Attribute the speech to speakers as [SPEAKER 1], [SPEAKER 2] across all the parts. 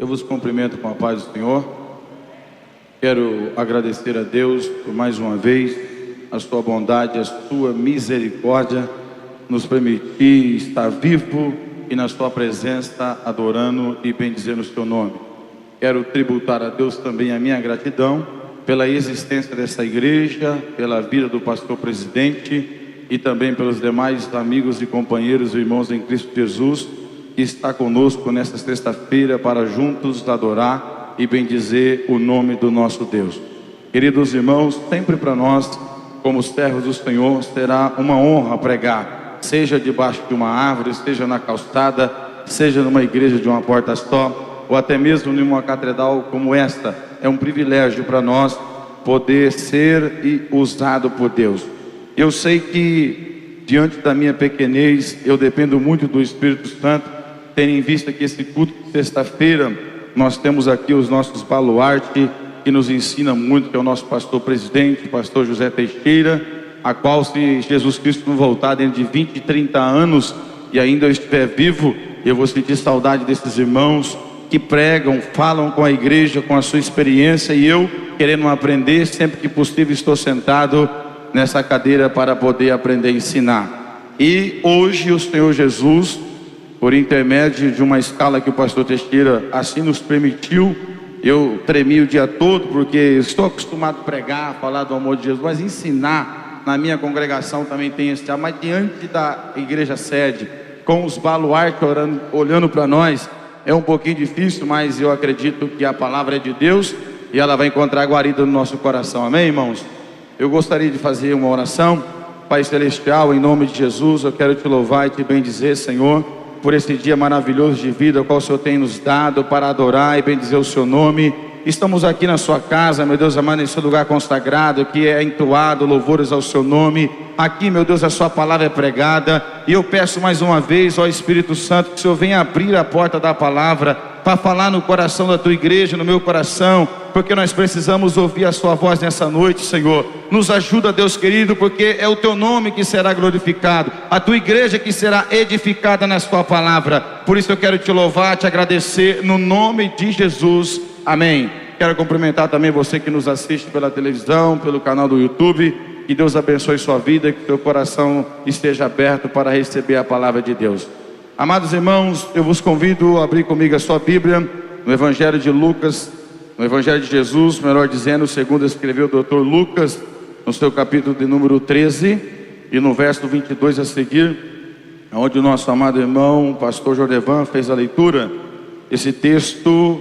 [SPEAKER 1] Eu vos cumprimento com a paz do Senhor. Quero agradecer a Deus por mais uma vez a sua bondade, a sua misericórdia, nos permitir estar vivo e na sua presença, adorando e bendizendo o seu nome. Quero tributar a Deus também a minha gratidão pela existência dessa igreja, pela vida do pastor presidente e também pelos demais amigos e companheiros e irmãos em Cristo Jesus que está conosco nesta sexta-feira para juntos adorar e bendizer o nome do nosso Deus. Queridos irmãos, sempre para nós, como servos do Senhor, será uma honra pregar, seja debaixo de uma árvore, seja na calçada, seja numa igreja de uma porta só, ou até mesmo numa catedral como esta. É um privilégio para nós poder ser usado por Deus. Eu sei que diante da minha pequenez, eu dependo muito do Espírito Santo. Tendo em vista que esse culto de sexta-feira, nós temos aqui os nossos baluarte, que nos ensina muito, que é o nosso pastor presidente, pastor José Teixeira, a qual, se Jesus Cristo não voltar dentro de 20, 30 anos, e ainda eu estiver vivo, eu vou sentir saudade desses irmãos que pregam, falam com a igreja, com a sua experiência, e eu, querendo aprender, sempre que possível estou sentado nessa cadeira para poder aprender a ensinar. E hoje o Senhor Jesus, por intermédio de uma escala que o pastor Teixeira assim nos permitiu, eu tremi o dia todo, porque estou acostumado a pregar, falar do amor de Jesus, mas ensinar na minha congregação também tem esse tema. Mas diante da igreja sede, com os baluartes olhando para nós, é um pouquinho difícil, mas eu acredito que a palavra é de Deus e ela vai encontrar guarida no nosso coração. Amém, irmãos? Eu gostaria de fazer uma oração. Pai Celestial, em nome de Jesus, eu quero te louvar e te bendizer, Senhor, por esse dia maravilhoso de vida, o qual o Senhor tem nos dado para adorar e bendizer o seu nome. Estamos aqui na sua casa, meu Deus amado, nesse lugar consagrado, que é entoado louvores ao seu nome. Aqui, meu Deus, a sua palavra é pregada, e eu peço mais uma vez ao Espírito Santo que o Senhor venha abrir a porta da palavra para falar no coração da tua igreja, no meu coração, porque nós precisamos ouvir a sua voz nessa noite, Senhor. Nos ajuda, Deus querido, porque é o teu nome que será glorificado, a tua igreja que será edificada na sua palavra. Por isso eu quero te louvar, te agradecer no nome de Jesus, amém. Quero cumprimentar também você que nos assiste pela televisão, pelo canal do YouTube. Que Deus abençoe sua vida, que teu coração esteja aberto para receber a palavra de Deus. Amados irmãos, eu vos convido a abrir comigo a sua Bíblia no Evangelho de Lucas, no Evangelho de Jesus, melhor dizendo, segundo escreveu o Dr. Lucas, no seu capítulo de número 13 e no verso 22 a seguir, onde o nosso amado irmão, o pastor Jordevan, fez a leitura. Esse texto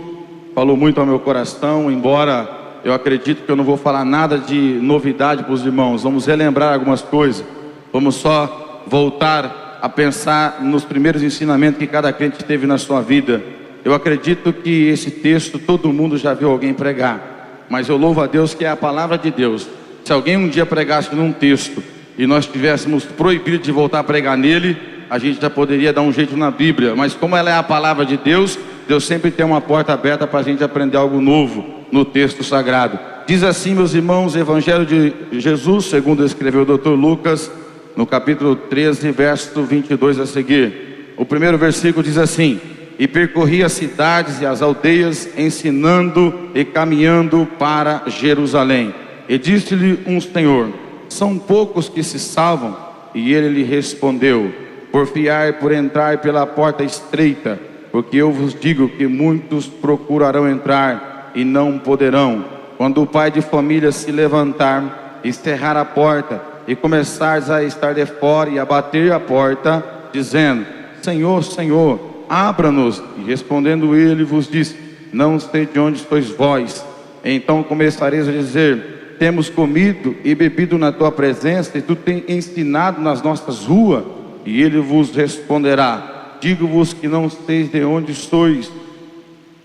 [SPEAKER 1] falou muito ao meu coração, embora eu acredito que eu não vou falar nada de novidade para os irmãos. Vamos relembrar algumas coisas, vamos só voltar a pensar nos primeiros ensinamentos que cada crente teve na sua vida. Eu acredito que esse texto todo mundo já viu alguém pregar, mas eu louvo a Deus que é a palavra de Deus. Se alguém um dia pregasse num texto e nós tivéssemos proibido de voltar a pregar nele, a gente já poderia dar um jeito na Bíblia, mas como ela é a palavra de Deus, Deus sempre tem uma porta aberta para a gente aprender algo novo no texto sagrado. Diz assim, meus irmãos, Evangelho de Jesus, segundo escreveu o Dr. Lucas, no capítulo 13, verso 22 a seguir. O primeiro versículo diz assim: e percorria as cidades e as aldeias, ensinando e caminhando para Jerusalém. E disse-lhe um Senhor: são poucos que se salvam? E ele lhe respondeu: porfiai por entrar pela porta estreita, porque eu vos digo que muitos procurarão entrar e não poderão. Quando o pai de família se levantar e cerrar a porta, e começares a estar de fora e a bater a porta, dizendo: Senhor, Senhor, abra-nos. E respondendo ele vos disse: não sei de onde sois vós. Então começareis a dizer: temos comido e bebido na tua presença, e tu tens ensinado nas nossas ruas. E ele vos responderá: digo-vos que não sei de onde sois.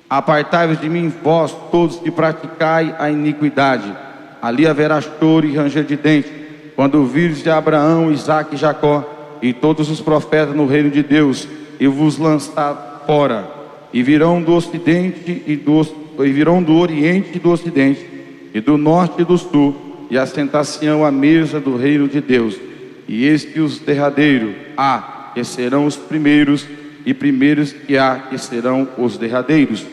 [SPEAKER 1] Apartai-vos de mim, vós todos que praticai a iniquidade. Ali haverá choro e ranger de dentes, quando vires de Abraão, Isaque e Jacó e todos os profetas no reino de Deus, e vos lançar fora. E virão do ocidente e virão do oriente e do ocidente, e do norte e do sul, e assentar-se-ão à mesa do reino de Deus. E eis que os derradeiros há, que serão os primeiros, e primeiros que há, que serão os derradeiros.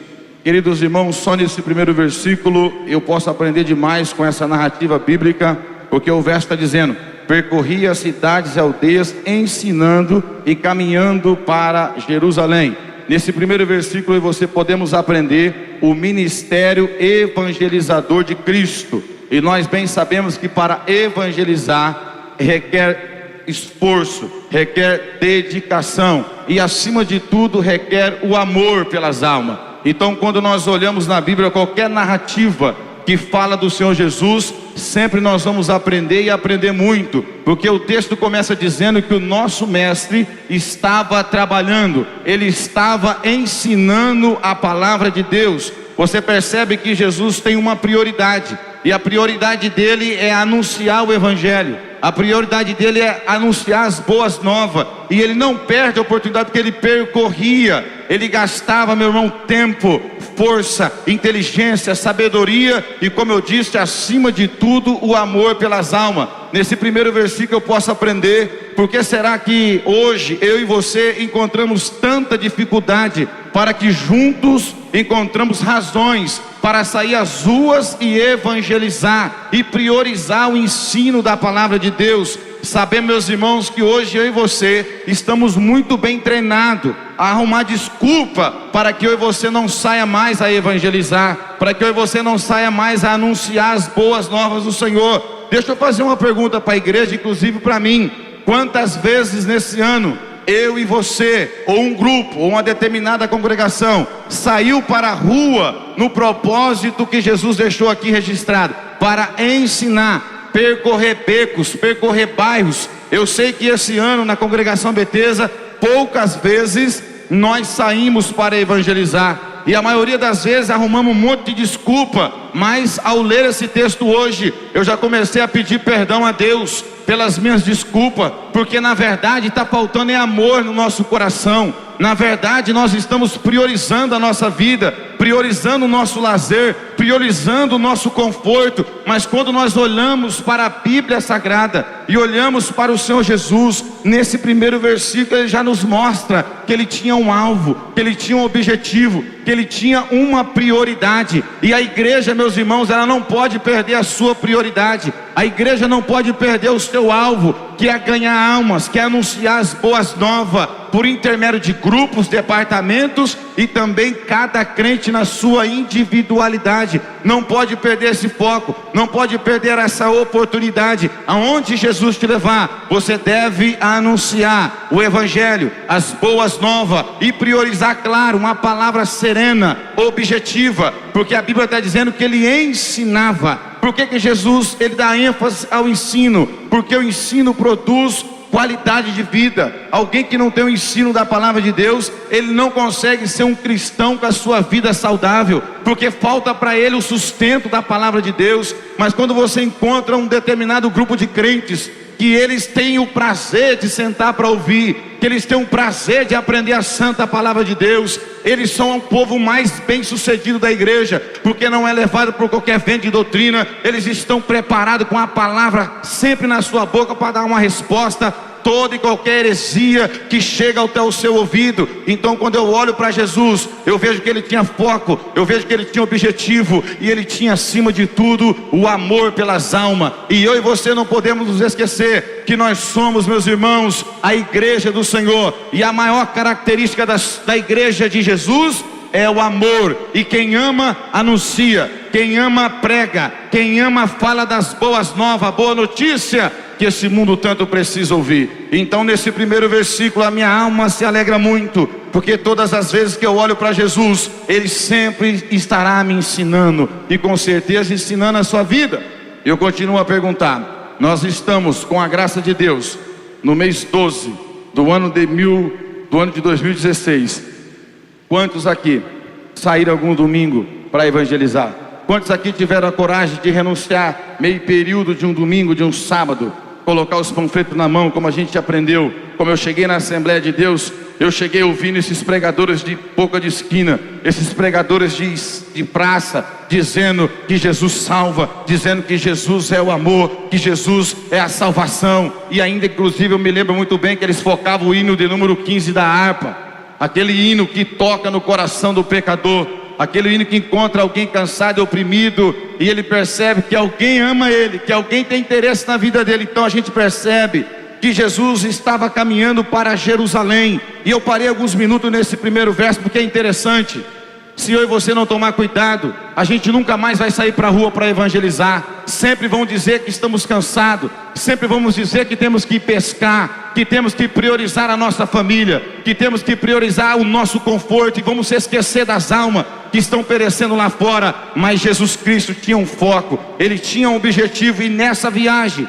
[SPEAKER 1] Queridos irmãos, só nesse primeiro versículo eu posso aprender demais com essa narrativa bíblica, porque o verso está dizendo: percorria as cidades e aldeias, ensinando e caminhando para Jerusalém. Nesse primeiro versículo você podemos aprender o ministério evangelizador de Cristo. E nós bem sabemos que para evangelizar requer esforço, requer dedicação e, acima de tudo, requer o amor pelas almas. Então, quando nós olhamos na Bíblia qualquer narrativa que fala do Senhor Jesus, sempre nós vamos aprender e aprender muito, porque o texto começa dizendo que o nosso mestre estava trabalhando, ele estava ensinando a palavra de Deus. Você percebe que Jesus tem uma prioridade, e a prioridade dele é anunciar o evangelho. A prioridade dele é anunciar as boas novas, e ele não perde a oportunidade, porque ele percorria, ele gastava, meu irmão, tempo, força, inteligência, sabedoria e, como eu disse, acima de tudo, o amor pelas almas. Nesse primeiro versículo eu posso aprender por que será que hoje eu e você encontramos tanta dificuldade para que juntos encontramos razões para sair às ruas e evangelizar e priorizar o ensino da palavra de Deus. Sabemos, meus irmãos, que hoje eu e você estamos muito bem treinados a arrumar desculpa para que eu e você não saia mais a evangelizar, para que eu e você não saia mais a anunciar as boas novas do Senhor. Deixa eu fazer uma pergunta para a igreja, inclusive para mim: quantas vezes nesse ano eu e você, ou um grupo, ou uma determinada congregação, saiu para a rua no propósito que Jesus deixou aqui registrado, para ensinar, percorrer becos, percorrer bairros? Eu sei que esse ano na congregação Bethesda, poucas vezes nós saímos para evangelizar, e a maioria das vezes arrumamos um monte de desculpa. Mas ao ler esse texto hoje, eu já comecei a pedir perdão a Deus pelas minhas desculpas, porque na verdade está faltando amor no nosso coração. Na verdade nós estamos priorizando a nossa vida, priorizando o nosso lazer, priorizando o nosso conforto. Mas quando nós olhamos para a Bíblia Sagrada e olhamos para o Senhor Jesus, nesse primeiro versículo ele já nos mostra que ele tinha um alvo, que ele tinha um objetivo, que ele tinha uma prioridade. E a igreja, meus irmãos, ela não pode perder a sua prioridade. A igreja não pode perder o seu alvo, que é ganhar almas, que é anunciar as boas novas, por intermédio de grupos, departamentos e também cada crente na sua individualidade. Não pode perder esse foco, não pode perder essa oportunidade. Aonde Jesus te levar, você deve anunciar o evangelho, as boas novas, e priorizar, claro, uma palavra serena, objetiva, porque a Bíblia está dizendo que ele ensinava. Por que Jesus ele dá ênfase ao ensino? Porque o ensino produz qualidade de vida. Alguém que não tem o ensino da palavra de Deus, ele não consegue ser um cristão com a sua vida saudável, porque falta para ele o sustento da palavra de Deus. Mas quando você encontra um determinado grupo de crentes, que eles têm o prazer de sentar para ouvir, que eles têm o prazer de aprender a santa palavra de Deus, eles são o povo mais bem sucedido da igreja, porque não é levado por qualquer vento de doutrina. Eles estão preparados com a palavra sempre na sua boca para dar uma resposta toda e qualquer heresia que chega até o seu ouvido. Então quando eu olho para Jesus, eu vejo que ele tinha foco, eu vejo que ele tinha objetivo, e ele tinha acima de tudo o amor pelas almas. E eu e você não podemos nos esquecer que nós somos, meus irmãos, a igreja do Senhor, e a maior característica da igreja de Jesus é o amor. E quem ama anuncia, quem ama prega, quem ama fala das boas novas, a boa notícia que esse mundo tanto precisa ouvir. Então nesse primeiro versículo a minha alma se alegra muito, porque todas as vezes que eu olho para Jesus, ele sempre estará me ensinando, e com certeza ensinando a sua vida. Eu continuo a perguntar: nós estamos, com a graça de Deus, no mês 12 do ano de 2016. Quantos aqui saíram algum domingo para evangelizar? Quantos aqui tiveram a coragem de renunciar meio período de um domingo, de um sábado, colocar os panfletos na mão, como a gente aprendeu? Como eu cheguei na Assembleia de Deus, eu cheguei ouvindo esses pregadores de boca de esquina, esses pregadores de praça, dizendo que Jesus salva, dizendo que Jesus é o amor, que Jesus é a salvação. E ainda, inclusive, eu me lembro muito bem que eles focavam o hino de número 15 da harpa, aquele hino que toca no coração do pecador. aquele menino que encontra alguém cansado e oprimido, e ele percebe que alguém ama ele, que alguém tem interesse na vida dele. Então a gente percebe que Jesus estava caminhando para Jerusalém. E eu parei alguns minutos nesse primeiro verso, porque é interessante. Se eu e você não tomar cuidado, a gente nunca mais vai sair para a rua para evangelizar. Sempre vão dizer que estamos cansados, sempre vamos dizer que temos que ir pescar, que temos que priorizar a nossa família, que temos que priorizar o nosso conforto, e vamos se esquecer das almas que estão perecendo lá fora. Mas Jesus Cristo tinha um foco, ele tinha um objetivo, e nessa viagem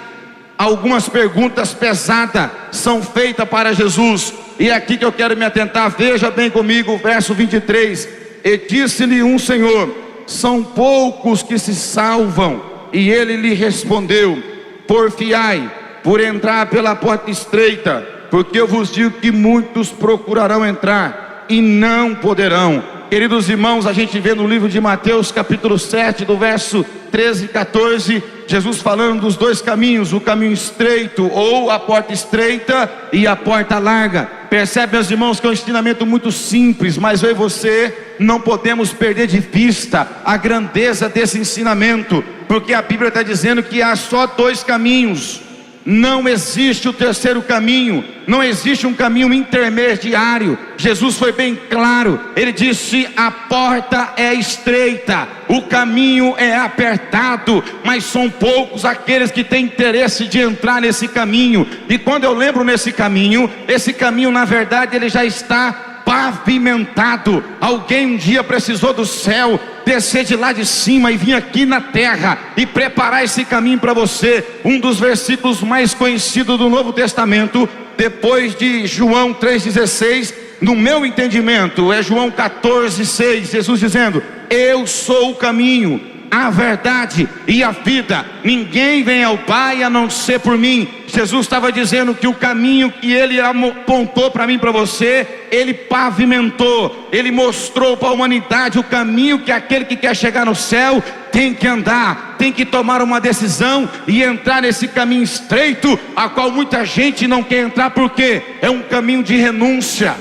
[SPEAKER 1] algumas perguntas pesadas são feitas para Jesus, e é aqui que eu quero me atentar. Veja bem comigo o verso 23. E disse-lhe um Senhor: são poucos que se salvam. E ele lhe respondeu: porfiai por entrar pela porta estreita, porque eu vos digo que muitos procurarão entrar e não poderão. Queridos irmãos, a gente vê no livro de Mateus capítulo 7, do verso 13 e 14, Jesus falando dos dois caminhos, o caminho estreito ou a porta estreita e a porta larga. Percebe, meus irmãos, que é um ensinamento muito simples, mas eu e você não podemos perder de vista a grandeza desse ensinamento, porque a Bíblia está dizendo que há só dois caminhos. Não existe o terceiro caminho, não existe um caminho intermediário. Jesus foi bem claro, ele disse: a porta é estreita, o caminho é apertado, mas são poucos aqueles que têm interesse de entrar nesse caminho. E quando eu lembro nesse caminho, esse caminho na verdade ele já está pavimentado. Alguém um dia precisou do céu descer de lá de cima e vir aqui na terra e preparar esse caminho para você. Um dos versículos mais conhecidos do Novo Testamento, depois de João 3,16, no meu entendimento é João 14,6, Jesus dizendo: eu sou o caminho, a verdade e a vida, ninguém vem ao Pai a não ser por mim. Jesus estava dizendo que o caminho que ele apontou para mim, para você, ele pavimentou, ele mostrou para a humanidade o caminho que aquele que quer chegar no céu tem que andar, tem que tomar uma decisão e entrar nesse caminho estreito, a qual muita gente não quer entrar, porque é um caminho de renúncia,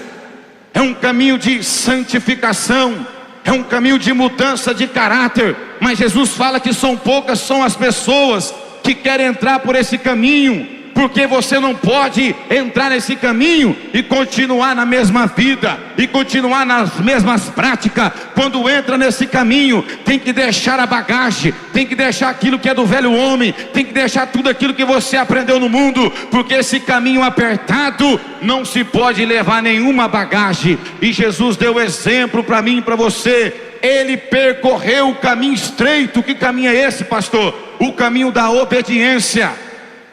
[SPEAKER 1] é um caminho de santificação, é um caminho de mudança de caráter. Mas Jesus fala que são poucas são as pessoas que querem entrar por esse caminho, porque você não pode entrar nesse caminho e continuar na mesma vida, e continuar nas mesmas práticas. Quando entra nesse caminho, tem que deixar a bagagem, tem que deixar aquilo que é do velho homem, tem que deixar tudo aquilo que você aprendeu no mundo, porque esse caminho apertado não se pode levar nenhuma bagagem. E Jesus deu exemplo para mim e para você. Ele percorreu o caminho estreito. Que caminho é esse, pastor? O caminho da obediência.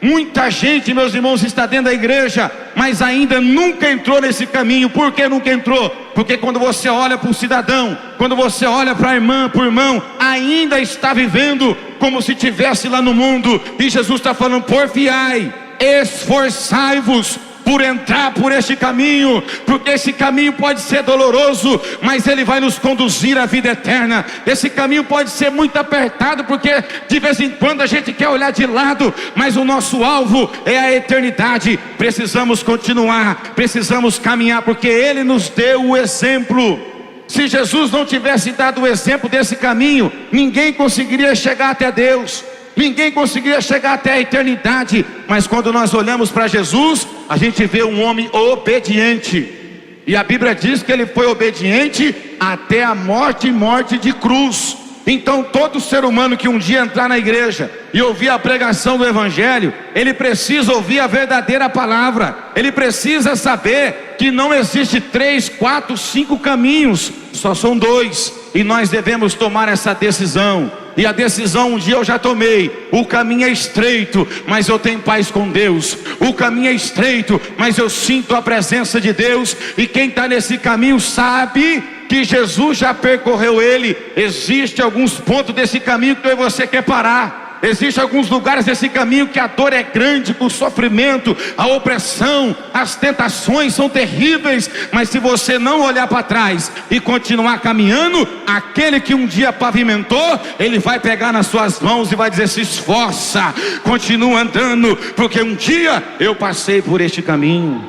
[SPEAKER 1] Muita gente, meus irmãos, está dentro da igreja, mas ainda nunca entrou nesse caminho. Por que nunca entrou? Porque quando você olha para o cidadão, quando você olha para a irmã, para o irmão, ainda está vivendo como se estivesse lá no mundo. E Jesus está falando: porfiai, esforçai-vos por entrar por este caminho, porque esse caminho pode ser doloroso, mas ele vai nos conduzir à vida eterna. Esse caminho pode ser muito apertado, porque de vez em quando a gente quer olhar de lado, mas o nosso alvo é a eternidade. Precisamos continuar, precisamos caminhar, porque ele nos deu o exemplo. Se Jesus não tivesse dado o exemplo desse caminho, ninguém conseguiria chegar até Deus, ninguém conseguiria chegar até a eternidade. Mas quando nós olhamos para Jesus, a gente vê um homem obediente, e a Bíblia diz que ele foi obediente até a morte, e morte de cruz. Então todo ser humano que um dia entrar na igreja e ouvir a pregação do Evangelho, ele precisa ouvir a verdadeira palavra. Ele precisa saber que não existe 3, 4, 5 caminhos, só são 2, e nós devemos tomar essa decisão. E a decisão um dia eu já tomei. O caminho é estreito, mas eu tenho paz com Deus. O caminho é estreito, mas eu sinto a presença de Deus. E quem está nesse caminho sabe que Jesus já percorreu ele. Existem alguns pontos desse caminho que eu e você quer parar. Existem alguns lugares desse caminho que a dor é grande, o sofrimento, a opressão, as tentações são terríveis. Mas se você não olhar para trás e continuar caminhando, aquele que um dia pavimentou, ele vai pegar nas suas mãos e vai dizer: se esforça, continua andando, porque um dia eu passei por este caminho.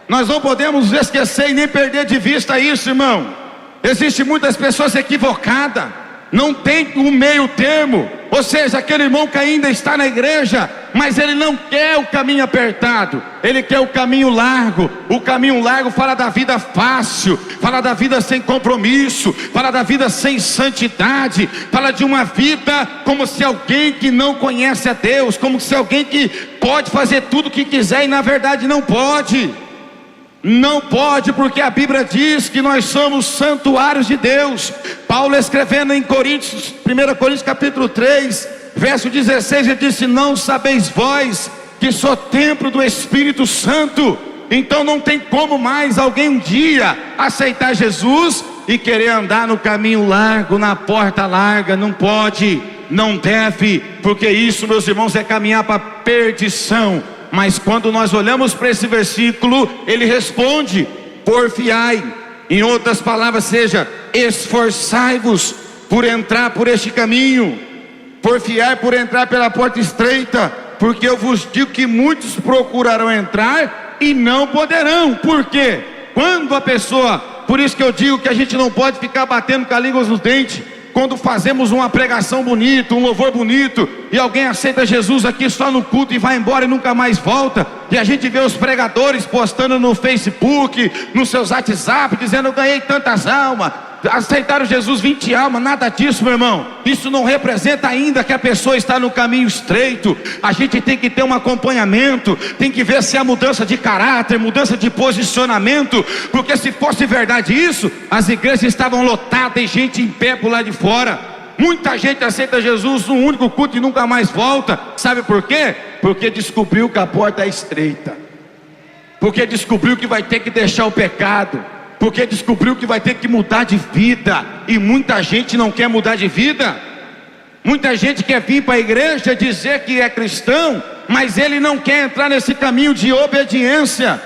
[SPEAKER 1] Nós não podemos esquecer e nem perder de vista isso, irmão. Existem muitas pessoas equivocadas, não tem um meio termo. Ou seja, aquele irmão que ainda está na igreja, mas ele não quer o caminho apertado, ele quer o caminho largo. O caminho largo fala da vida fácil, fala da vida sem compromisso, fala da vida sem santidade, fala de uma vida como se alguém que não conhece a Deus, como se alguém que pode fazer tudo o que quiser e na verdade não pode. Não pode, porque a Bíblia diz que nós somos santuários de Deus. Paulo escrevendo em Coríntios, 1 Coríntios capítulo 3, verso 16, ele disse: não sabeis vós que sou templo do Espírito Santo? Então não tem como mais alguém um dia aceitar Jesus e querer andar no caminho largo, na porta larga. Não pode, não deve, porque isso, meus irmãos, é caminhar para a perdição. Mas quando nós olhamos para esse versículo, ele responde: porfiai. Em outras palavras, seja, esforçai-vos por entrar por este caminho. Porfiai por entrar pela porta estreita, porque eu vos digo que muitos procurarão entrar e não poderão. Por quê? Quando a pessoa, por isso que eu digo que a gente não pode ficar batendo com a língua nos dentes. Quando fazemos uma pregação bonita, um louvor bonito, e alguém aceita Jesus aqui só no culto e vai embora e nunca mais volta, e a gente vê os pregadores postando no Facebook, nos seus WhatsApp, dizendo: eu ganhei tantas almas, aceitaram Jesus 20 almas. Nada disso, meu irmão. Isso não representa ainda que a pessoa está no caminho estreito. A gente tem que ter um acompanhamento, tem que ver se há mudança de caráter, mudança de posicionamento, porque se fosse verdade isso, as igrejas estavam lotadas e gente em pé por lá de fora. Muita gente aceita Jesus num único culto e nunca mais volta. Sabe por quê? Porque descobriu que a porta é estreita, porque descobriu que vai ter que deixar o pecado, porque descobriu que vai ter que mudar de vida. E muita gente não quer mudar de vida. Muita gente quer vir para a igreja dizer que é cristão, mas ele não quer entrar nesse caminho de obediência.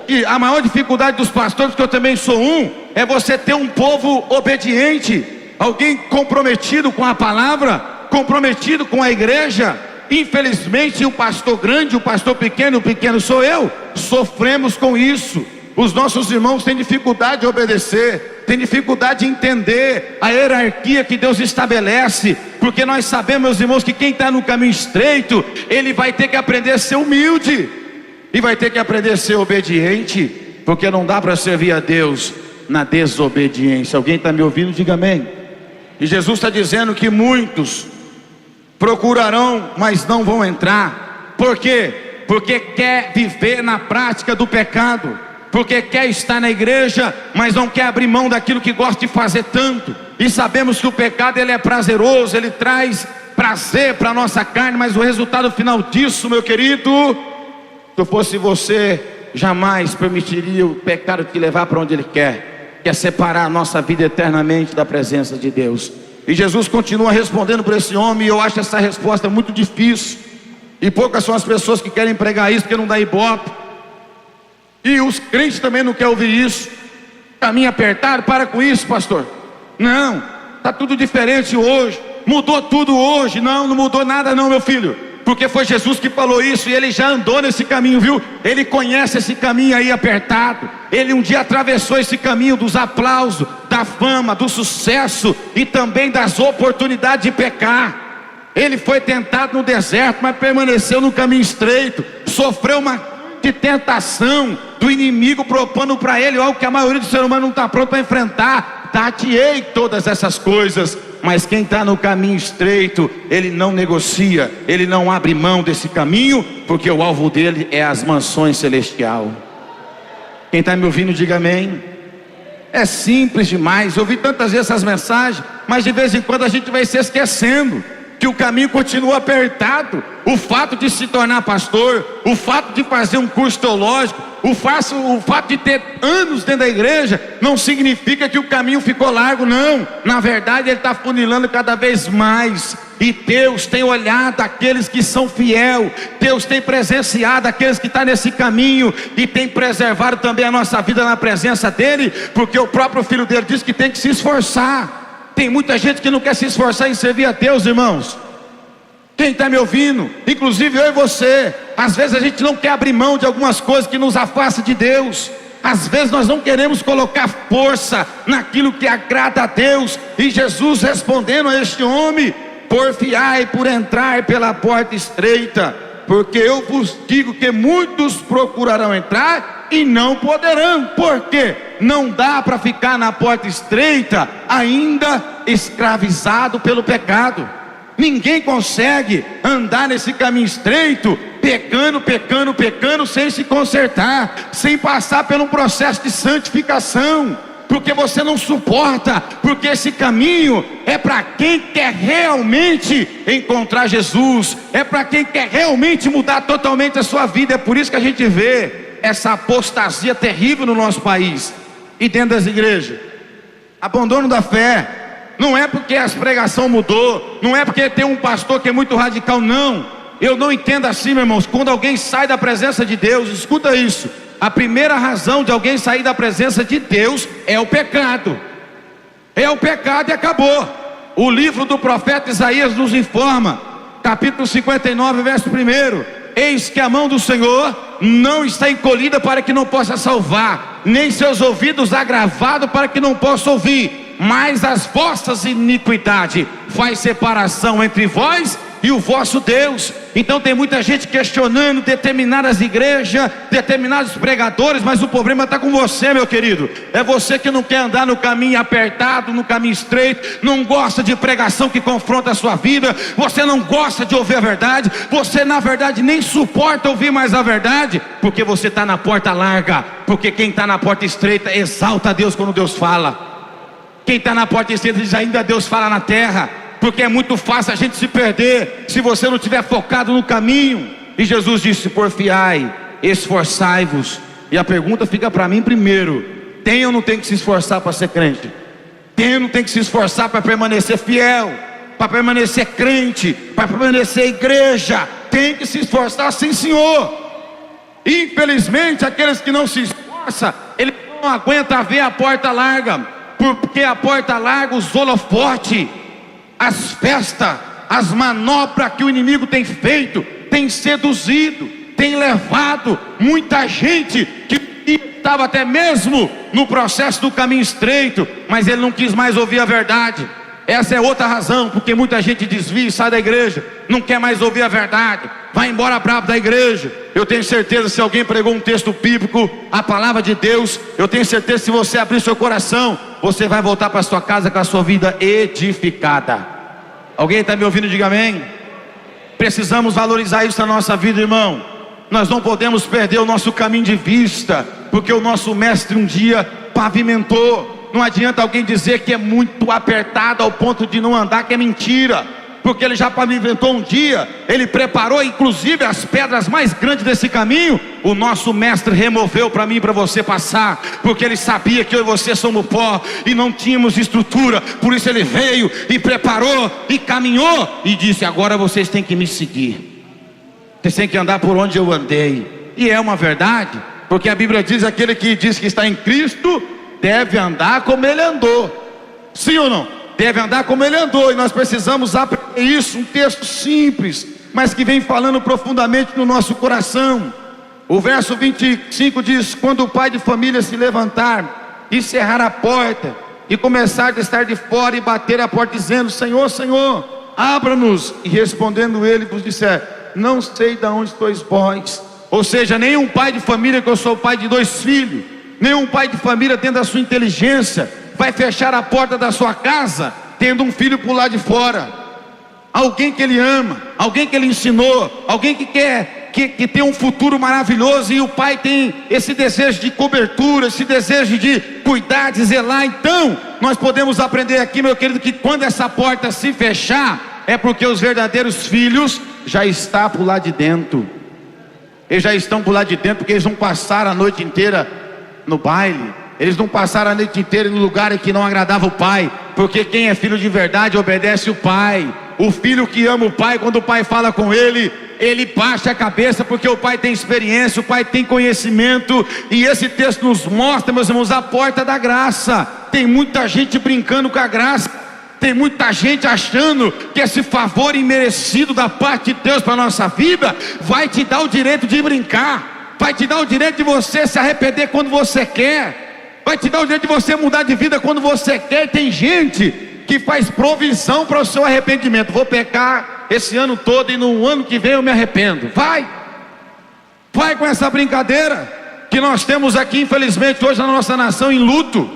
[SPEAKER 1] E a maior dificuldade dos pastores, que eu também sou um, é você ter um povo obediente, alguém comprometido com a palavra, comprometido com a igreja. Infelizmente o pastor grande, o pastor pequeno, o pequeno sou eu, sofremos com isso. Os nossos irmãos têm dificuldade de obedecer, têm dificuldade de entender a hierarquia que Deus estabelece, porque nós sabemos, meus irmãos, que quem está no caminho estreito, ele vai ter que aprender a ser humilde, e vai ter que aprender a ser obediente, porque não dá para servir a Deus na desobediência. Alguém está me ouvindo? Diga amém. E Jesus está dizendo que muitos procurarão, mas não vão entrar. Por quê? Porque quer viver na prática do pecado, porque quer estar na igreja, mas não quer abrir mão daquilo que gosta de fazer tanto. E sabemos que o pecado, ele é prazeroso, ele traz prazer para a nossa carne, mas o resultado final disso, meu querido, se eu fosse você, jamais permitiria o pecado te levar para onde ele quer, que é separar a nossa vida eternamente da presença de Deus. E Jesus continua respondendo para esse homem, e eu acho essa resposta muito difícil, e poucas são as pessoas que querem pregar isso, porque não dá ibope. E os crentes também não querem ouvir isso. Caminho apertado, para com isso, pastor. Não, está tudo diferente hoje, mudou tudo hoje. Não, não mudou nada não, meu filho, porque foi Jesus que falou isso, e ele já andou nesse caminho, viu? Ele conhece esse caminho aí apertado. Ele um dia atravessou esse caminho dos aplausos, da fama, do sucesso e também das oportunidades de pecar. Ele foi tentado no deserto, mas permaneceu no caminho estreito. Sofreu uma de tentação do inimigo, propondo para ele algo que a maioria do ser humano não está pronto para enfrentar. Dar-te-ei todas essas coisas. Mas quem está no caminho estreito, ele não negocia, ele não abre mão desse caminho, porque o alvo dele é as mansões celestial. Quem está me ouvindo, diga amém. É simples demais. Eu ouvi tantas vezes essas mensagens, mas de vez em quando a gente vai se esquecendo que o caminho continua apertado. O fato de se tornar pastor, o fato de fazer um curso teológico, o fato de ter anos dentro da igreja, não significa que o caminho ficou largo, não. Na verdade, ele está funilando cada vez mais. E Deus tem olhado aqueles que são fiel, Deus tem presenciado aqueles que estão nesse caminho, e tem preservado também a nossa vida na presença dele, porque o próprio Filho dele diz que tem que se esforçar. Tem muita gente que não quer se esforçar em servir a Deus, irmãos. Quem está me ouvindo? Inclusive eu e você. Às vezes a gente não quer abrir mão de algumas coisas que nos afastam de Deus. Às vezes nós não queremos colocar força naquilo que agrada a Deus. E Jesus respondendo a este homem: porfiai por entrar pela porta estreita, porque eu vos digo que muitos procurarão entrar e não poderão. Por quê? Não dá para ficar na porta estreita ainda escravizado pelo pecado. Ninguém consegue andar nesse caminho estreito pecando sem se consertar, sem passar por um processo de santificação, porque você não suporta, porque esse caminho é para quem quer realmente encontrar Jesus, é para quem quer realmente mudar totalmente a sua vida. É por isso que a gente vê essa apostasia terrível no nosso país e dentro das igrejas, abandono da fé. Não é porque a pregação mudou, não é porque tem um pastor que é muito radical, não. Eu não entendo assim, meus irmãos. Quando alguém sai da presença de Deus, escuta isso, a primeira razão de alguém sair da presença de Deus é o pecado. É o pecado e acabou. O livro do profeta Isaías nos informa, capítulo 59, verso 1: eis que a mão do Senhor não está encolhida para que não possa salvar, nem seus ouvidos agravados para que não possa ouvir, mas as vossas iniquidades faz separação entre vós e o vosso Deus. Então tem muita gente questionando determinadas igrejas, determinados pregadores, mas o problema está com você, meu querido. É você que não quer andar no caminho apertado, no caminho estreito, não gosta de pregação que confronta a sua vida, você não gosta de ouvir a verdade, você na verdade nem suporta ouvir mais a verdade, porque você está na porta larga, porque quem está na porta estreita exalta a Deus quando Deus fala. Quem está na porta estreita diz: ainda Deus fala na terra. Porque é muito fácil a gente se perder se você não estiver focado no caminho. E Jesus disse: porfiai, esforçai-vos. E a pergunta fica para mim primeiro: tem ou não tem que se esforçar para ser crente? Tem ou não tem que se esforçar para permanecer fiel, para permanecer crente, para permanecer igreja? Tem que se esforçar, sim senhor. Infelizmente aqueles que não se esforçam, eles não aguentam ver a porta larga, porque a porta larga, os holofotes, as festas, as manobras que o inimigo tem feito, tem seduzido, tem levado muita gente que estava até mesmo no processo do caminho estreito, mas ele não quis mais ouvir a verdade. Essa é outra razão, porque muita gente desvia e sai da igreja, não quer mais ouvir a verdade, vai embora bravo da igreja. Eu tenho certeza, se alguém pregou um texto bíblico, a palavra de Deus, eu tenho certeza, se você abrir seu coração, você vai voltar para sua casa com a sua vida edificada. Alguém está me ouvindo? Diga amém. Precisamos valorizar isso na nossa vida, irmão. Nós não podemos perder o nosso caminho de vista, porque o nosso mestre um dia pavimentou. Não adianta alguém dizer que é muito apertado ao ponto de não andar, que é mentira, porque ele já pavimentou um dia, ele preparou inclusive as pedras mais grandes desse caminho. O nosso mestre removeu para mim e para você passar, porque ele sabia que eu e você somos pó e não tínhamos estrutura. Por isso ele veio e preparou e caminhou e disse: agora vocês têm que me seguir, vocês têm que andar por onde eu andei. E é uma verdade, porque a Bíblia diz: aquele que diz que está em Cristo deve andar como ele andou. Sim ou não? Deve andar como ele andou. E nós precisamos aprender isso. Um texto simples, mas que vem falando profundamente no nosso coração. O verso 25 diz: quando o pai de família se levantar e cerrar a porta, e começar a estar de fora e bater a porta, dizendo: Senhor, Senhor, abra-nos. E respondendo ele vos disser: não sei de onde sois vós. Ou seja, nenhum pai de família, que eu sou pai de 2 filhos, nenhum pai de família, dentro da sua inteligência, vai fechar a porta da sua casa tendo um filho por lá de fora. Alguém que ele ama, alguém que ele ensinou, alguém que quer que tem um futuro maravilhoso, e o pai tem esse desejo de cobertura, esse desejo de cuidar, de zelar. Então nós podemos aprender aqui, meu querido, que quando essa porta se fechar, é porque os verdadeiros filhos já estão por lá de dentro. Eles já estão por lá de dentro, porque eles não passaram a noite inteira no baile, eles não passaram a noite inteira no lugar em que não agradava o pai, porque quem é filho de verdade obedece o pai. O filho que ama o pai, quando o pai fala com ele, ele baixa a cabeça, porque o pai tem experiência, o pai tem conhecimento. E esse texto nos mostra, meus irmãos, a porta da graça. Tem muita gente brincando com a graça, tem muita gente achando que esse favor imerecido da parte de Deus para a nossa vida vai te dar o direito de brincar. vai te dar o direito de você se arrepender quando você quer, vai te dar o direito de você mudar de vida quando você quer. Tem gente que faz provisão para o seu arrependimento. Vou pecar esse ano todo e no ano que vem eu me arrependo. Vai com essa brincadeira que nós temos aqui, infelizmente, hoje na nossa nação em luto.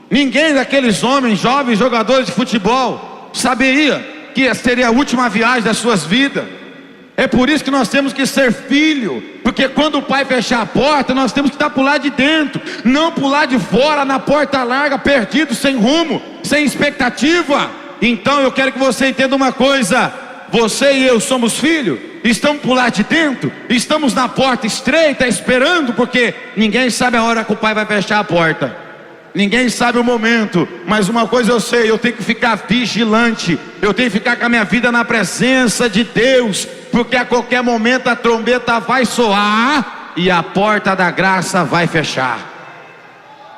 [SPEAKER 1] Ninguém daqueles homens, jovens jogadores de futebol, saberia que seria a última viagem das suas vidas. É por isso que nós temos que ser filho, porque quando o pai fechar a porta, nós temos que estar por lá de dentro, não por lá de fora, na porta larga, perdido, sem rumo, sem expectativa. Então eu quero que você entenda uma coisa: você e eu somos filhos, estamos por lá de dentro, estamos na porta estreita esperando, porque ninguém sabe a hora que o pai vai fechar a porta, ninguém sabe o momento. Mas uma coisa eu sei: eu tenho que ficar vigilante, eu tenho que ficar com a minha vida na presença de Deus, porque a qualquer momento a trombeta vai soar e a porta da graça vai fechar.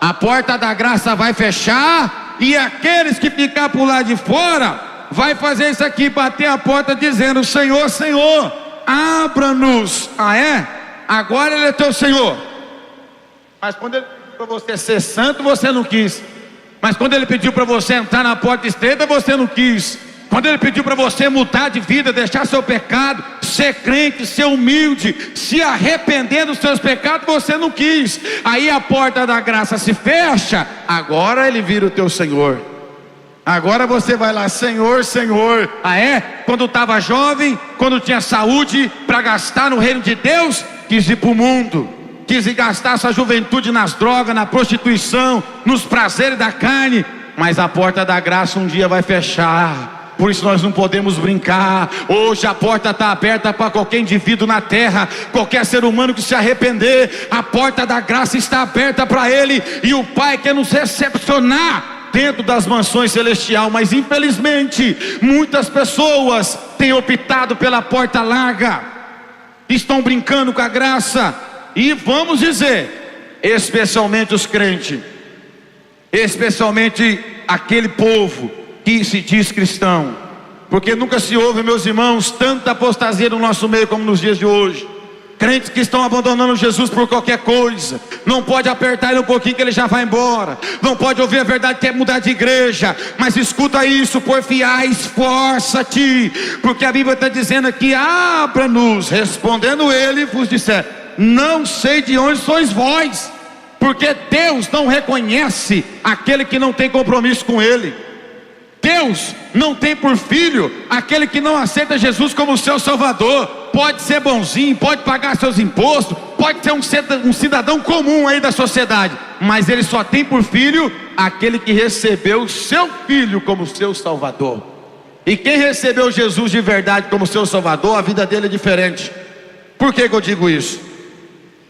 [SPEAKER 1] A porta da graça vai fechar, e aqueles que ficar por lá de fora vai fazer isso aqui, bater a porta dizendo: Senhor, Senhor, abra-nos. Ah, é? Agora Ele é teu Senhor. Mas quando Ele pediu para você ser santo, você não quis. Mas quando Ele pediu para você entrar na porta estreita, você não quis. Quando Ele pediu para você mudar de vida, deixar seu pecado, ser crente, ser humilde, se arrepender dos seus pecados, você não quis. Aí a porta da graça se fecha, agora Ele vira o teu Senhor. Agora você vai lá: Senhor, Senhor. Ah, é? Quando estava jovem, quando tinha saúde para gastar no reino de Deus, quis ir para o mundo, quis ir gastar sua juventude nas drogas, na prostituição, nos prazeres da carne. Mas a porta da graça um dia vai fechar. Por isso nós não podemos brincar. Hoje a porta está aberta para qualquer indivíduo na terra, qualquer ser humano que se arrepender. A porta da graça está aberta para ele, e o Pai quer nos recepcionar dentro das mansões celestiais. Mas infelizmente muitas pessoas têm optado pela porta larga, estão brincando com a graça. E vamos dizer, especialmente os crentes, especialmente aquele povo que se diz cristão, porque nunca se ouve, meus irmãos, tanta apostasia no nosso meio como nos dias de hoje. Crentes que estão abandonando Jesus por qualquer coisa. Não pode apertar ele um pouquinho que ele já vai embora. Não pode ouvir a verdade, quer mudar de igreja. Mas escuta isso: porfiar, esforça-te, porque a Bíblia está dizendo aqui: abra-nos. Respondendo ele, vos disser: não sei de onde sois vós. Porque Deus não reconhece aquele que não tem compromisso com Ele. Deus não tem por filho aquele que não aceita Jesus como seu Salvador. Pode ser bonzinho, pode pagar seus impostos, pode ser um cidadão comum aí da sociedade, mas Ele só tem por filho aquele que recebeu o seu Filho como seu Salvador. E quem recebeu Jesus de verdade como seu Salvador, a vida dele é diferente. Por que eu digo isso?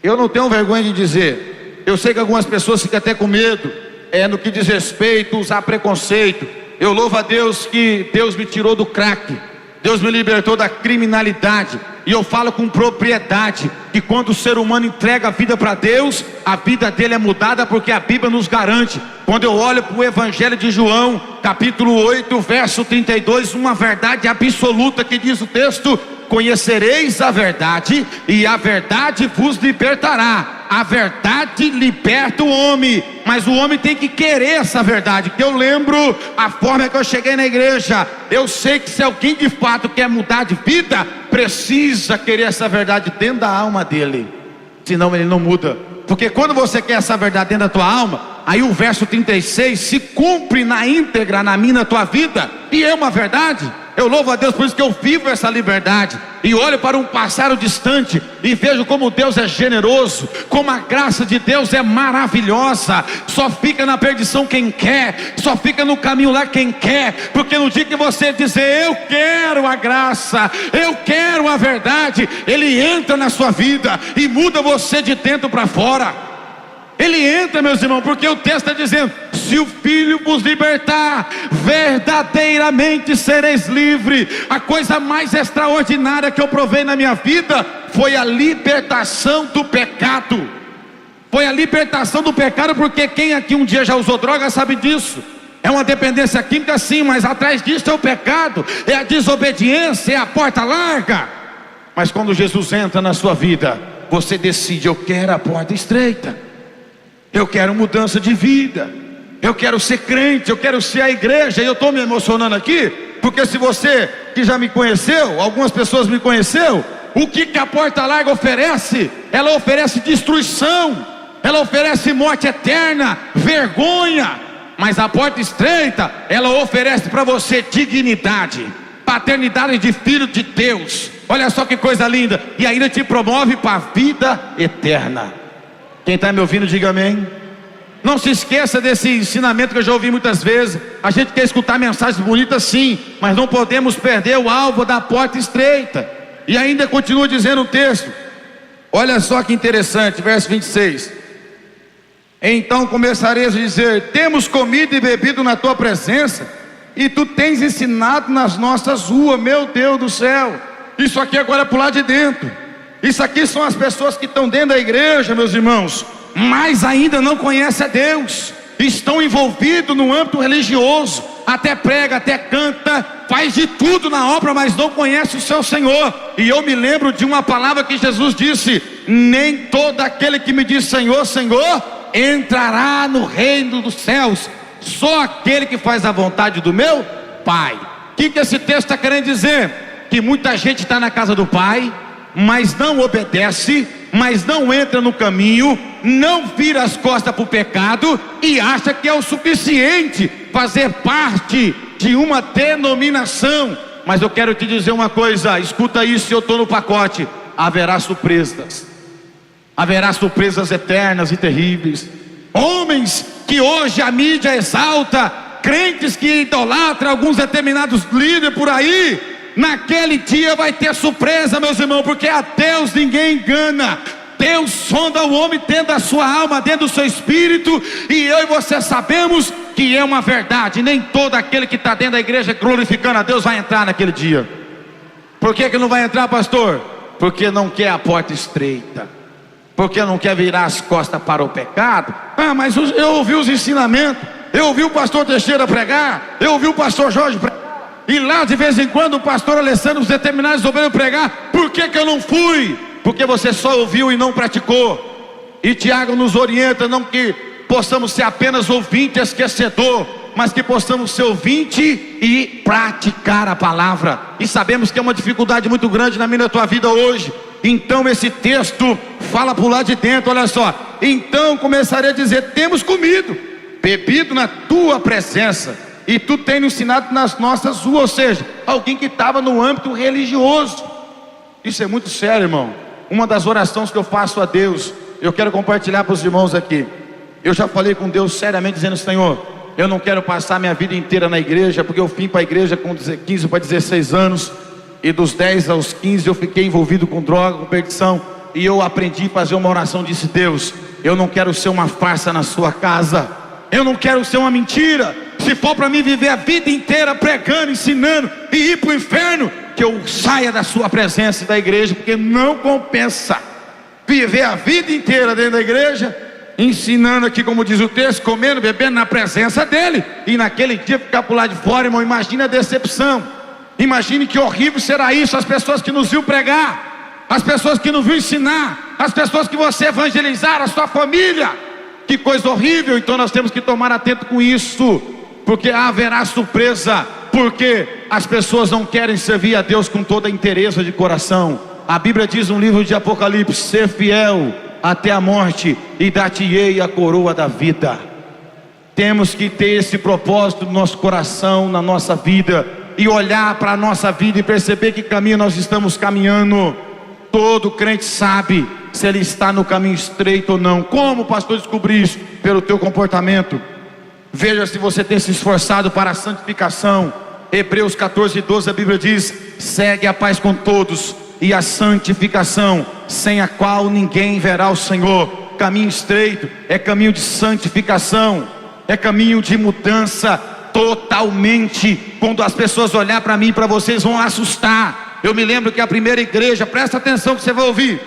[SPEAKER 1] Eu não tenho vergonha de dizer. Eu sei que algumas pessoas ficam até com medo, no que diz respeito a usar preconceito. Eu louvo a Deus que Deus me tirou do crack, Deus me libertou da criminalidade. E eu falo com propriedade que quando o ser humano entrega a vida para Deus, a vida dele é mudada, porque a Bíblia nos garante. Quando eu olho para o Evangelho de João, capítulo 8, verso 32, uma verdade absoluta que diz o texto: conhecereis a verdade, e a verdade vos libertará. A verdade liberta o homem, mas o homem tem que querer essa verdade. Que eu lembro a forma que eu cheguei na igreja. Eu sei que se alguém de fato quer mudar de vida, precisa querer essa verdade dentro da alma dele, senão ele não muda. Porque quando você quer essa verdade dentro da tua alma, aí o verso 36 se cumpre na íntegra na minha, na tua vida, e é uma verdade. Eu louvo a Deus por isso que eu vivo essa liberdade, e olho para um passado distante e vejo como Deus é generoso, como a graça de Deus é maravilhosa. Só fica na perdição quem quer, só fica no caminho lá quem quer, porque no dia que você dizer eu quero a graça, eu quero a verdade, Ele entra na sua vida e muda você de dentro para fora. Ele entra, meus irmãos, porque o texto está dizendo: se o Filho vos libertar, verdadeiramente sereis livres. A coisa mais extraordinária que eu provei na minha vida foi a libertação do pecado. Foi a libertação do pecado, porque quem aqui um dia já usou droga sabe disso. É uma dependência química, sim, mas atrás disso é o pecado, é a desobediência, é a porta larga. Mas quando Jesus entra na sua vida, você decide: eu quero a porta estreita, eu quero mudança de vida, eu quero ser crente, eu quero ser a igreja. E eu estou me emocionando aqui, porque se você que já me conheceu, algumas pessoas me conheceu, o que a porta larga oferece? Ela oferece destruição, ela oferece morte eterna, vergonha. Mas a porta estreita, ela oferece para você dignidade, paternidade de filho de Deus. Olha só que coisa linda. E ainda te promove para a vida eterna. Quem está me ouvindo, diga amém. Não se esqueça desse ensinamento que eu já ouvi muitas vezes. A gente quer escutar mensagens bonitas, sim, mas não podemos perder o alvo da porta estreita. E ainda continua dizendo o texto. Olha só que interessante, verso 26. Então começareis a dizer: temos comido e bebido na tua presença, e tu tens ensinado nas nossas ruas. Meu Deus do céu, isso aqui agora é para o lado de dentro. Isso aqui são as pessoas que estão dentro da igreja, meus irmãos, mas ainda não conhecem a Deus, estão envolvidos no âmbito religioso, até prega, até canta, faz de tudo na obra, mas não conhece o seu Senhor. E eu me lembro de uma palavra que Jesus disse: nem todo aquele que me diz Senhor, Senhor entrará no reino dos céus, só aquele que faz a vontade do meu Pai. O que esse texto está querendo dizer? Que muita gente está na casa do Pai, mas não obedece, mas não entra no caminho, não vira as costas para o pecado e acha que é o suficiente fazer parte de uma denominação. Mas eu quero te dizer uma coisa, escuta isso, eu estou no pacote: haverá surpresas. Haverá surpresas eternas e terríveis. Homens que hoje a mídia exalta, crentes que idolatram alguns determinados líderes por aí, naquele dia vai ter surpresa, meus irmãos, porque a Deus ninguém engana. Deus sonda o homem dentro da sua alma, dentro do seu espírito, e eu e você sabemos que é uma verdade. Nem todo aquele que está dentro da igreja glorificando a Deus vai entrar naquele dia. Por que não vai entrar, pastor? Porque não quer a porta estreita, porque não quer virar as costas para o pecado. Mas eu ouvi os ensinamentos, eu ouvi o pastor Teixeira pregar, eu ouvi o pastor Jorge pregar, e lá de vez em quando o pastor Alessandro, os determinados obreiros pregar. Por que eu não fui? Porque você só ouviu e não praticou. E Tiago nos orienta, não que possamos ser apenas ouvinte esquecedor, mas que possamos ser ouvinte e praticar a palavra. E sabemos que é uma dificuldade muito grande na minha e na tua vida hoje. Então esse texto fala por lá de dentro, olha só. Então começarei a dizer: temos comido, bebido na tua presença, e tu tens ensinado nas nossas ruas. Ou seja, alguém que estava no âmbito religioso. Isso é muito sério, irmão. Uma das orações que eu faço a Deus, eu quero compartilhar para os irmãos aqui. Eu já falei com Deus seriamente, dizendo: Senhor, eu não quero passar minha vida inteira na igreja, porque eu vim para a igreja com 15 para 16 anos, e dos 10 aos 15 eu fiquei envolvido com droga, com perdição, e eu aprendi a fazer uma oração. Disse: Deus, eu não quero ser uma farsa na sua casa, eu não quero ser uma mentira. Se for para mim viver a vida inteira pregando, ensinando e ir para o inferno, que eu saia da sua presença e da igreja, porque não compensa viver a vida inteira dentro da igreja, ensinando aqui, como diz o texto, comendo, bebendo na presença dele, e naquele dia ficar por lá de fora. Irmão, imagine a decepção, imagine que horrível será isso. As pessoas que nos viu pregar, as pessoas que nos viu ensinar, as pessoas que você evangelizar, a sua família, que coisa horrível. Então nós temos que tomar atento com isso, porque haverá surpresa, porque as pessoas não querem servir a Deus com toda a inteireza de coração. A Bíblia diz no livro de Apocalipse: ser fiel até a morte, e dar-te-ei a coroa da vida. Temos que ter esse propósito no nosso coração, na nossa vida, e olhar para a nossa vida e perceber que caminho nós estamos caminhando. Todo crente sabe se ele está no caminho estreito ou não. Como, pastor, descobrir isso? Pelo teu comportamento. Veja se você tem se esforçado para a santificação. Hebreus 14:12, a Bíblia diz: segue a paz com todos e a santificação, sem a qual ninguém verá o Senhor. Caminho estreito é caminho de santificação, é caminho de mudança totalmente. Quando as pessoas olhar para mim e para vocês, vão assustar. Eu me lembro que a primeira igreja, presta atenção que você vai ouvir,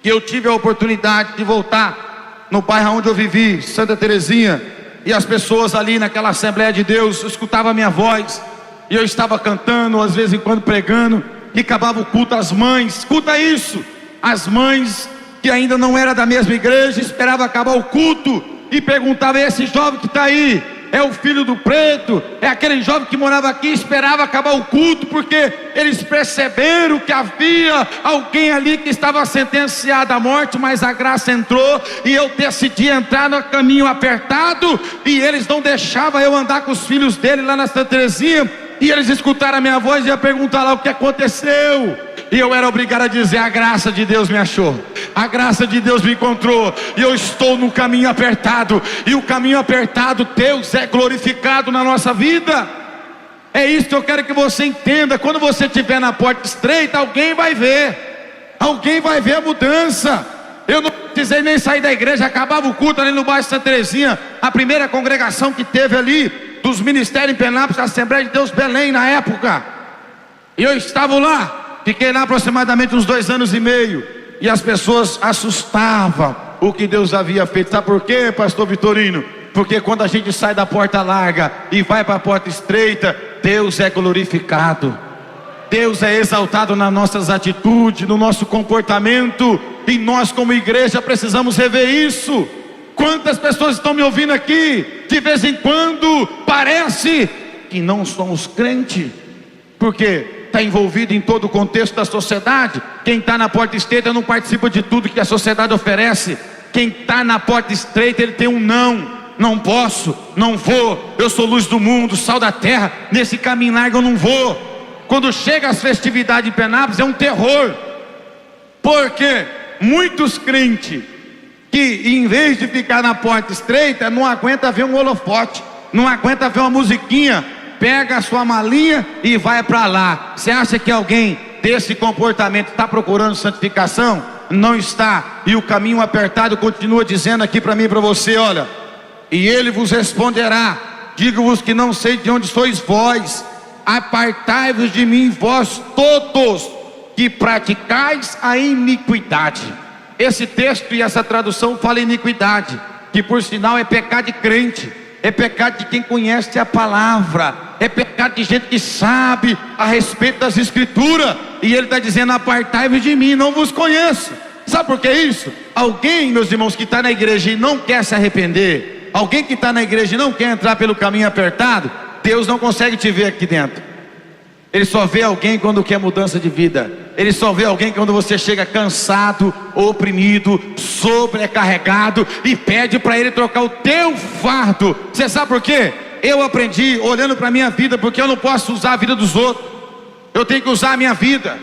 [SPEAKER 1] que eu tive a oportunidade de voltar no bairro onde eu vivi, Santa Terezinha, e as pessoas ali naquela Assembleia de Deus escutavam a minha voz, e eu estava cantando, às vezes em quando pregando, e acabava o culto. As mães, escuta isso, as mães que ainda não era da mesma igreja, esperava acabar o culto e perguntava: esse jovem que está aí é o filho do preto? É aquele jovem que morava aqui? Esperava acabar o culto, porque eles perceberam que havia alguém ali que estava sentenciado à morte, mas a graça entrou, e eu decidi entrar no caminho apertado, e eles não deixavam eu andar com os filhos dele lá na Santa Terezinha, e eles escutaram a minha voz e iam perguntar lá o que aconteceu, e eu era obrigado a dizer: a graça de Deus me achou, a graça de Deus me encontrou, e eu estou no caminho apertado, e o caminho apertado, Deus é glorificado na nossa vida. É isso que eu quero que você entenda. Quando você estiver na porta estreita, alguém vai ver a mudança. Eu não precisei nem sair da igreja, acabava o culto ali no bairro Santa Terezinha, a primeira congregação que teve ali, dos ministérios em Penápolis, a Assembleia de Deus Belém na época, e eu estava lá, fiquei lá aproximadamente uns 2 anos e meio, e as pessoas assustavam o que Deus havia feito. Sabe por quê, pastor Vitorino? Porque quando a gente sai da porta larga e vai para a porta estreita, Deus é glorificado, Deus é exaltado nas nossas atitudes, no nosso comportamento, e nós como igreja precisamos rever isso. Quantas pessoas estão me ouvindo aqui? De vez em quando parece que não somos crentes, porque está envolvido em todo o contexto da sociedade. Quem está na porta estreita não participa de tudo que a sociedade oferece. Quem está na porta estreita, ele tem um não posso, não vou, eu sou luz do mundo, sal da terra, nesse caminho largo eu não vou. Quando chega as festividades em Penápolis é um terror, porque muitos crentes que em vez de ficar na porta estreita, não aguenta ver um holofote, não aguenta ver uma musiquinha, pega a sua malinha e vai para lá. Você acha que alguém desse comportamento está procurando santificação? Não está. E o caminho apertado continua dizendo aqui para mim e para você: olha, e ele vos responderá: digo-vos que não sei de onde sois vós, apartai-vos de mim, vós todos que praticais a iniquidade. Esse texto e essa tradução fala iniquidade, que por sinal é pecado de crente, é pecado de quem conhece a palavra, é pecado de gente que sabe a respeito das escrituras, e ele está dizendo: apartai-vos de mim, não vos conheço. Sabe por que isso? Alguém, meus irmãos, que está na igreja e não quer se arrepender, alguém que está na igreja e não quer entrar pelo caminho apertado, Deus não consegue te ver aqui dentro. Ele só vê alguém quando quer mudança de vida. Ele só vê alguém quando você chega cansado, oprimido, sobrecarregado, e pede para ele trocar o teu fardo. Você sabe por quê? Eu aprendi olhando para a minha vida, porque eu não posso usar a vida dos outros, eu tenho que usar a minha vida.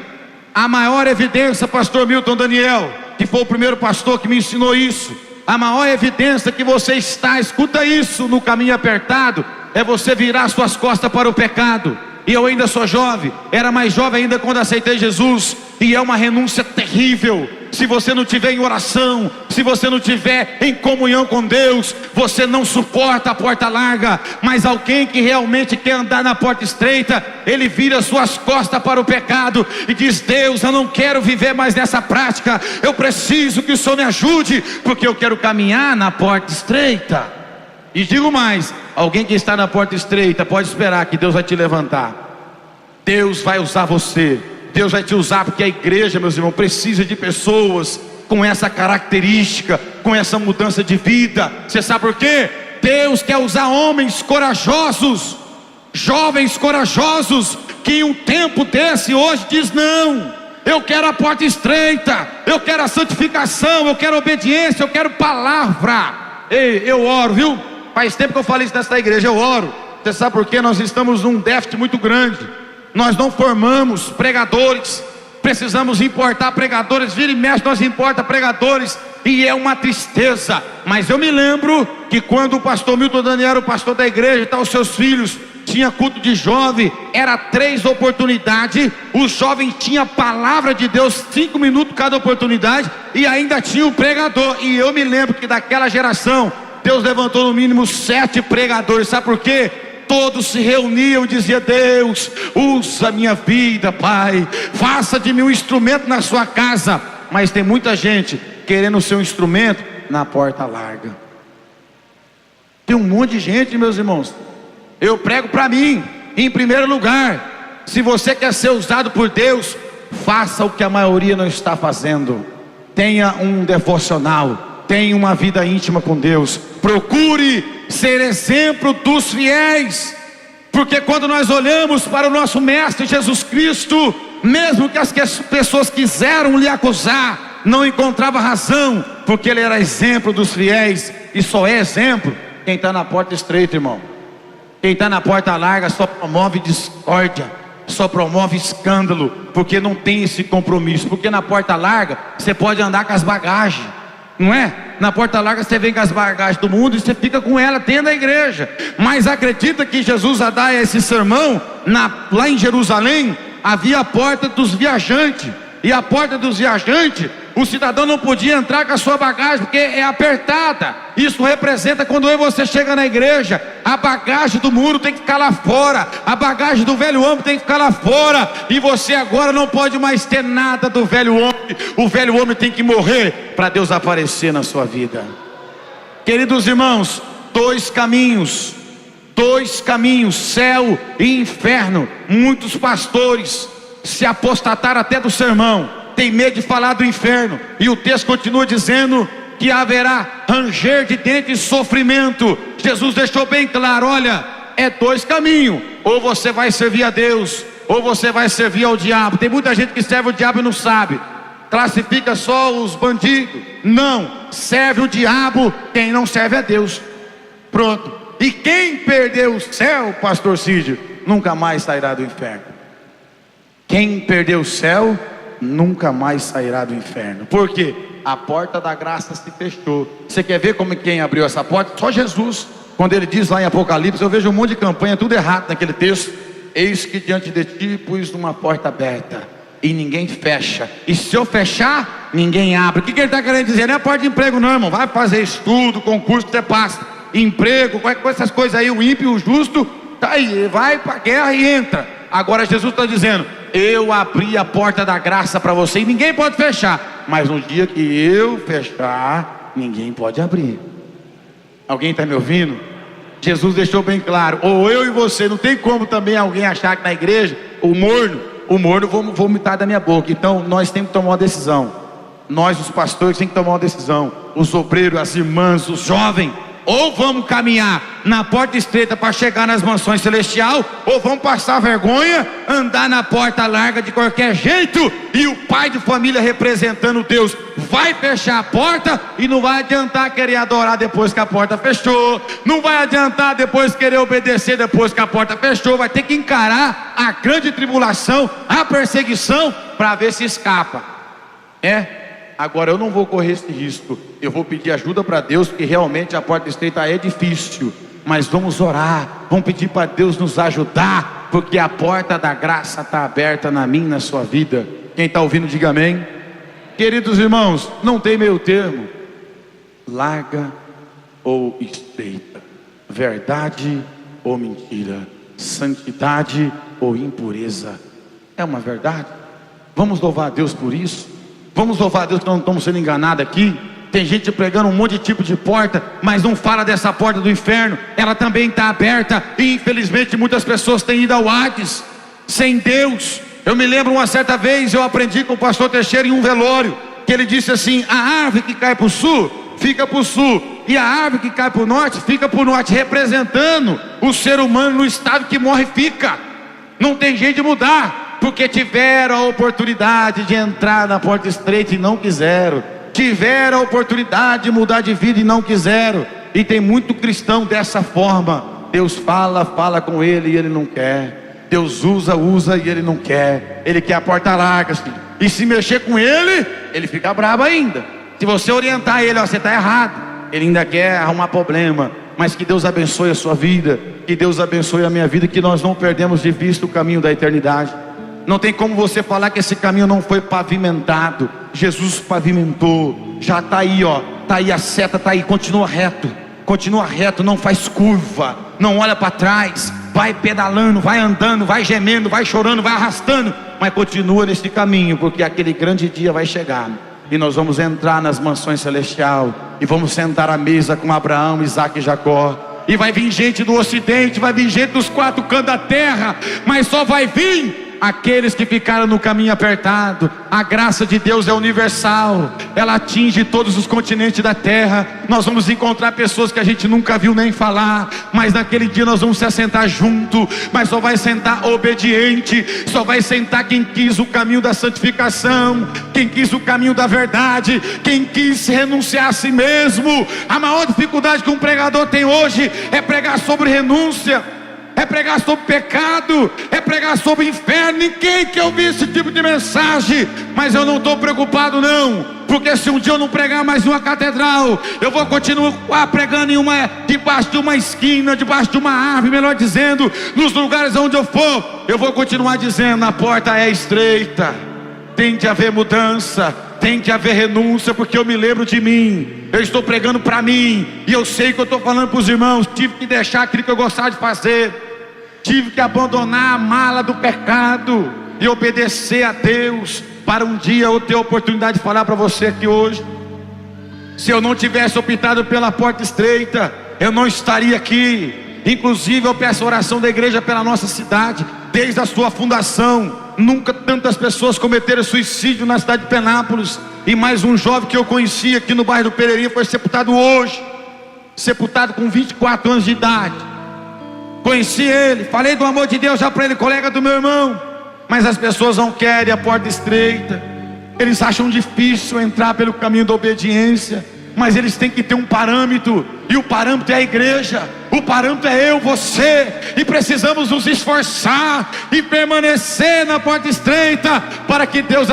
[SPEAKER 1] A maior evidência, pastor Milton Daniel, que foi o primeiro pastor que me ensinou isso, a maior evidência que você está, escuta isso, no caminho apertado, é você virar suas costas para o pecado. E eu ainda sou jovem, era mais jovem ainda quando aceitei Jesus, e é uma renúncia terrível. Se você não estiver em oração, se você não estiver em comunhão com Deus, você não suporta a porta larga. Mas alguém que realmente quer andar na porta estreita, ele vira suas costas para o pecado e diz: Deus, eu não quero viver mais nessa prática, eu preciso que o Senhor me ajude, porque eu quero caminhar na porta estreita. E digo mais, alguém que está na porta estreita pode esperar que Deus vai te levantar. Deus vai usar você, Deus vai te usar, porque a igreja, meus irmãos, precisa de pessoas com essa característica, com essa mudança de vida. Você sabe por quê? Deus quer usar homens corajosos, jovens corajosos, que em um tempo desse hoje diz: não, eu quero a porta estreita, eu quero a santificação, eu quero obediência, eu quero palavra. Ei, eu oro, viu? Faz tempo que eu falei isso nessa igreja, eu oro. Você sabe por quê? Nós estamos num déficit muito grande. Nós não formamos pregadores, precisamos importar pregadores, vira e mexe nós importamos pregadores, e é uma tristeza. Mas eu me lembro que quando o pastor Milton Daniel era o pastor da igreja, e tal, os seus filhos, tinha culto de jovem, era 3 oportunidades, os jovens tinham a palavra de Deus, 5 minutos cada oportunidade, e ainda tinha o pregador. E eu me lembro que daquela geração, Deus levantou no mínimo 7 pregadores. Sabe por quê? Todos se reuniam e diziam: Deus, usa a minha vida, Pai, faça de mim um instrumento na sua casa. Mas tem muita gente querendo ser um instrumento na porta larga. Tem um monte de gente, meus irmãos. Eu prego para mim, em primeiro lugar: se você quer ser usado por Deus, faça o que a maioria não está fazendo. tenha um devocional, tenha uma vida íntima com Deus, procure ser exemplo dos fiéis, porque quando nós olhamos para o nosso Mestre Jesus Cristo, mesmo que as pessoas quiseram lhe acusar, não encontrava razão, porque ele era exemplo dos fiéis, e só é exemplo quem está na porta estreita, irmão. Quem está na porta larga só promove discórdia, só promove escândalo, porque não tem esse compromisso. Porque na porta larga você pode andar com as bagagens, não é? Na porta larga você vem com as bagagens do mundo e você fica com ela dentro da igreja. Mas acredita que Jesus a dar esse sermão, lá em Jerusalém havia a porta dos viajantes, e a porta dos viajantes, o cidadão não podia entrar com a sua bagagem, porque é apertada. Isso representa quando eu e você chega na igreja, a bagagem do mundo tem que ficar lá fora, a bagagem do velho homem tem que ficar lá fora, e você agora não pode mais ter nada do velho homem. O velho homem tem que morrer para Deus aparecer na sua vida. Queridos irmãos, dois caminhos, céu e inferno. Muitos pastores se apostataram até do sermão, tem medo de falar do inferno, e o texto continua dizendo que haverá ranger de dentes e sofrimento. Jesus deixou bem claro: olha, é dois caminhos, ou você vai servir a Deus, ou você vai servir ao diabo. Tem muita gente que serve o diabo e não sabe, classifica só os bandidos. Não, serve o diabo quem não serve a Deus. Pronto. E quem perdeu o céu, pastor Cídio, nunca mais sairá do inferno. Quem perdeu o céu nunca mais sairá do inferno. Por quê? A porta da graça se fechou. Você quer ver como quem abriu essa porta? Só Jesus. Quando ele diz lá em Apocalipse, eu vejo um monte de campanha, tudo errado naquele texto: eis que diante de ti pus uma porta aberta, e ninguém fecha, e se eu fechar, ninguém abre. O que ele está querendo dizer? Não é porta de emprego não, irmão. Vai fazer estudo, concurso que você passa, emprego, com essas coisas aí. O ímpio e o justo tá aí, vai para a guerra e entra. Agora Jesus está dizendo: eu abri a porta da graça para você, e ninguém pode fechar. Mas no dia que eu fechar, ninguém pode abrir. Alguém está me ouvindo? Jesus deixou bem claro: ou eu e você, não tem como também alguém achar que na igreja o morno vou vomitar da minha boca. Então nós temos que tomar uma decisão. Nós, os pastores, temos que tomar uma decisão. Os obreiros, as irmãs, os jovens: ou vamos caminhar na porta estreita para chegar nas mansões celestiais, ou vamos passar vergonha, andar na porta larga de qualquer jeito, e o pai de família representando Deus vai fechar a porta, e não vai adiantar querer adorar depois que a porta fechou, não vai adiantar depois querer obedecer depois que a porta fechou. Vai ter que encarar a grande tribulação, a perseguição, para ver se escapa. Agora eu não vou correr esse risco, eu vou pedir ajuda para Deus, porque realmente a porta estreita é difícil, mas vamos orar, vamos pedir para Deus nos ajudar, porque a porta da graça está aberta na minha e na sua vida. Quem está ouvindo, diga amém. Queridos irmãos, não tem meio termo, larga ou estreita, verdade ou mentira, santidade ou impureza. É uma verdade. Vamos louvar a Deus por isso. Vamos louvar a Deus que não estamos sendo enganados aqui. Tem gente pregando um monte de tipo de porta, mas não fala dessa porta do inferno. Ela também está aberta, e infelizmente muitas pessoas têm ido ao Hades sem Deus. Eu me lembro uma certa vez, eu aprendi com o pastor Teixeira em um velório, que ele disse assim: a árvore que cai para o sul, fica para o sul, e a árvore que cai para o norte, fica para o norte, representando o ser humano no estado que morre fica. Não tem jeito de mudar, porque tiveram a oportunidade de entrar na porta estreita e não quiseram, tiveram a oportunidade de mudar de vida e não quiseram. E tem muito cristão dessa forma: Deus fala com ele e ele não quer, Deus usa e ele não quer, ele quer a porta larga, assim. E se mexer com ele, ele fica bravo ainda. Se você orientar ele: ó, você está errado, ele ainda quer arrumar problema. Mas que Deus abençoe a sua vida, que Deus abençoe a minha vida, que nós não perdemos de vista o caminho da eternidade. Não tem como você falar que esse caminho não foi pavimentado. Jesus pavimentou, já está aí, ó, está aí a seta, está aí. Continua reto, não faz curva, não olha para trás, vai pedalando, vai andando, vai gemendo, vai chorando, vai arrastando, mas continua nesse caminho, porque aquele grande dia vai chegar, e nós vamos entrar nas mansões celestiais, e vamos sentar à mesa com Abraão, Isaac e Jacó. E vai vir gente do ocidente, vai vir gente dos quatro cantos da terra, mas só vai vir aqueles que ficaram no caminho apertado. A graça de Deus é universal, ela atinge todos os continentes da terra. Nós vamos encontrar pessoas que a gente nunca viu nem falar, mas naquele dia nós vamos se assentar junto. Mas só vai sentar obediente, só vai sentar quem quis o caminho da santificação, quem quis o caminho da verdade, quem quis renunciar a si mesmo. A maior dificuldade que um pregador tem hoje é pregar sobre renúncia, é pregar sobre pecado, é pregar sobre inferno. Ninguém quer ouvir esse tipo de mensagem, mas eu não estou preocupado não, porque se um dia eu não pregar mais uma catedral, eu vou continuar pregando debaixo de uma esquina, debaixo de uma árvore, melhor dizendo, nos lugares onde eu for, eu vou continuar dizendo: a porta é estreita, tem de haver mudança, tem que haver renúncia, porque eu me lembro de mim, eu estou pregando para mim, e eu sei que eu estou falando para os irmãos. Tive que deixar aquilo que eu gostava de fazer, tive que abandonar a mala do pecado e obedecer a Deus, para um dia eu ter a oportunidade de falar para você aqui hoje. Se eu não tivesse optado pela porta estreita, eu não estaria aqui. Inclusive eu peço a oração da igreja pela nossa cidade, desde a sua fundação. Nunca tantas pessoas cometeram suicídio na cidade de Penápolis. E mais um jovem que eu conheci aqui no bairro do Pereirinha foi sepultado hoje, sepultado com 24 anos de idade. Conheci ele, falei do amor de Deus já para ele, colega do meu irmão. Mas as pessoas não querem a porta estreita, eles acham difícil entrar pelo caminho da obediência. Mas eles têm que ter um parâmetro, e o parâmetro é a igreja, o parâmetro é eu, você, e precisamos nos esforçar e permanecer na porta estreita, para que Deus